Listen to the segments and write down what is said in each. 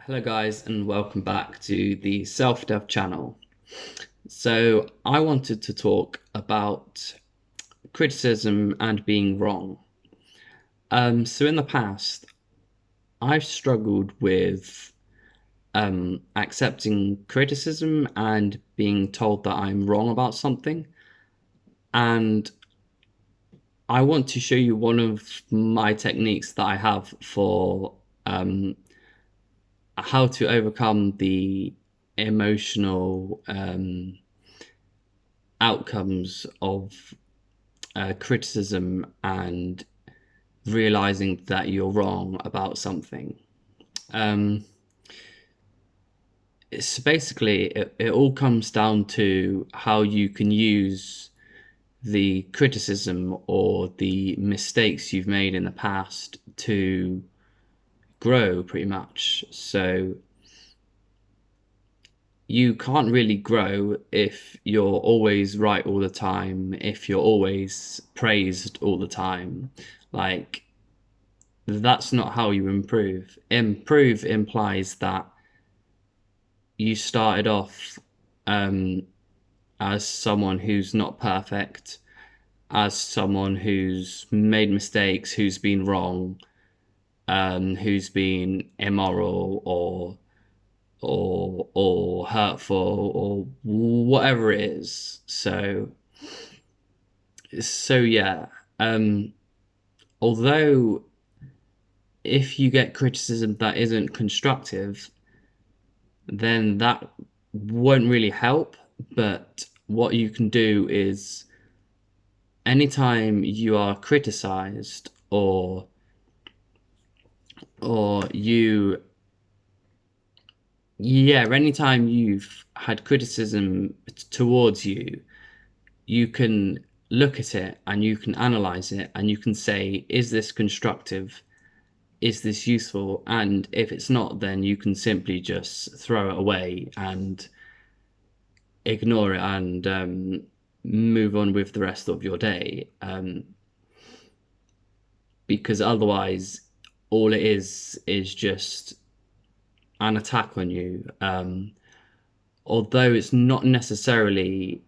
Hello guys, and welcome back to the self-dev channel. So I wanted to talk about criticism and being wrong. So in the past, I've struggled with accepting criticism and being told that I'm wrong about something. And I want to show you one of my techniques that I have for how to overcome the emotional outcomes of criticism and realizing that you're wrong about something. Um, it's basically, it all comes down to how you can use the criticism or the mistakes you've made in the past to grow, pretty much. So you can't really grow if you're always right all the time, if you're always praised all the time. Like, that's not how you improve. Improve implies that you started off as someone who's not perfect, as someone who's made mistakes, who's been wrong, who's been immoral or hurtful or whatever it is. So yeah. Although if you get criticism that isn't constructive, then that won't really help. But what you can do is anytime you are criticized or you yeah, anytime you've had criticism towards you, you can look at it and you can analyze it and you can say, is this constructive? Is this useful? And if it's not, then you can simply just throw it away and ignore it and move on with the rest of your day. Because otherwise, all it is just an attack on you. Although it's not necessarily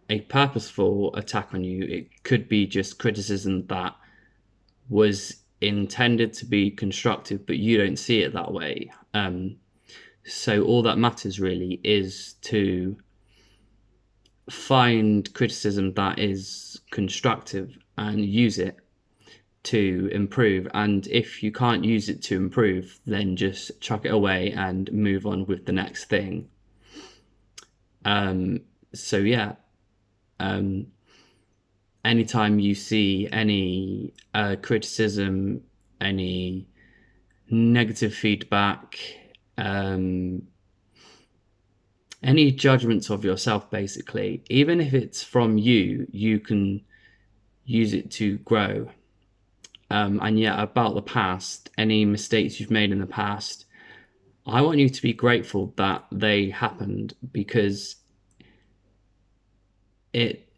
a purposeful attack on you, it could be just criticism that was intended to be constructive, but you don't see it that way. So all that matters really is to find criticism that is constructive and use it to improve. And if you can't use it to improve, then just chuck it away and move on with the next thing. So yeah, anytime you see any criticism, any negative feedback, any judgments of yourself, basically, even if it's from you, you can use it to grow. And yeah, about the past, any mistakes you've made in the past, I want you to be grateful that they happened because it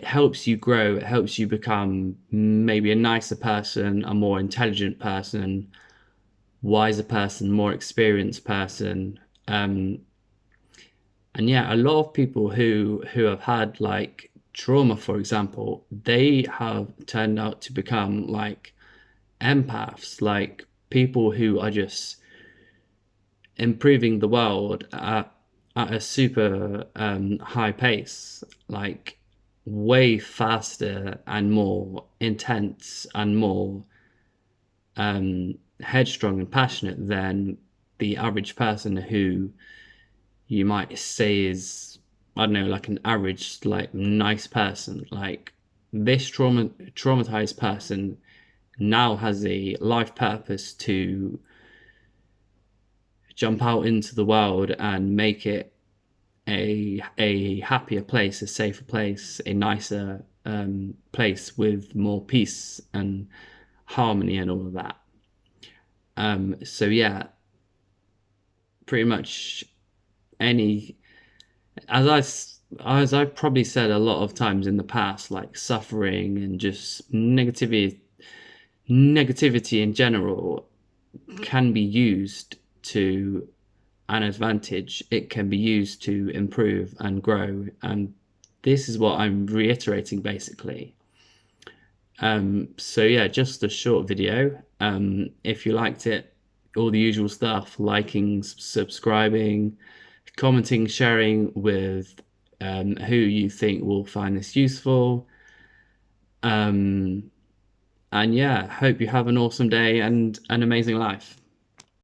helps you grow. It helps you become maybe a nicer person, a more intelligent person, wiser person, more experienced person. And yeah, a lot of people who have had like trauma, for example, they have turned out to become like empaths, like people who are just improving the world at a super high pace, like way faster and more intense and more headstrong and passionate than the average person who you might say is, I don't know, like an average, like nice person. Like this traumatized person now has a life purpose to jump out into the world and make it a happier place, a safer place, a nicer place with more peace and harmony and all of that. So yeah, pretty much any as I've probably said a lot of times in the past, like suffering and just negativity in general can be used to an advantage, it can be used to improve and grow. And this is what I'm reiterating basically. So yeah, just a short video. If you liked it, all the usual stuff, liking, subscribing, commenting, sharing with who you think will find this useful. Um, and yeah, hope you have an awesome day and an amazing life.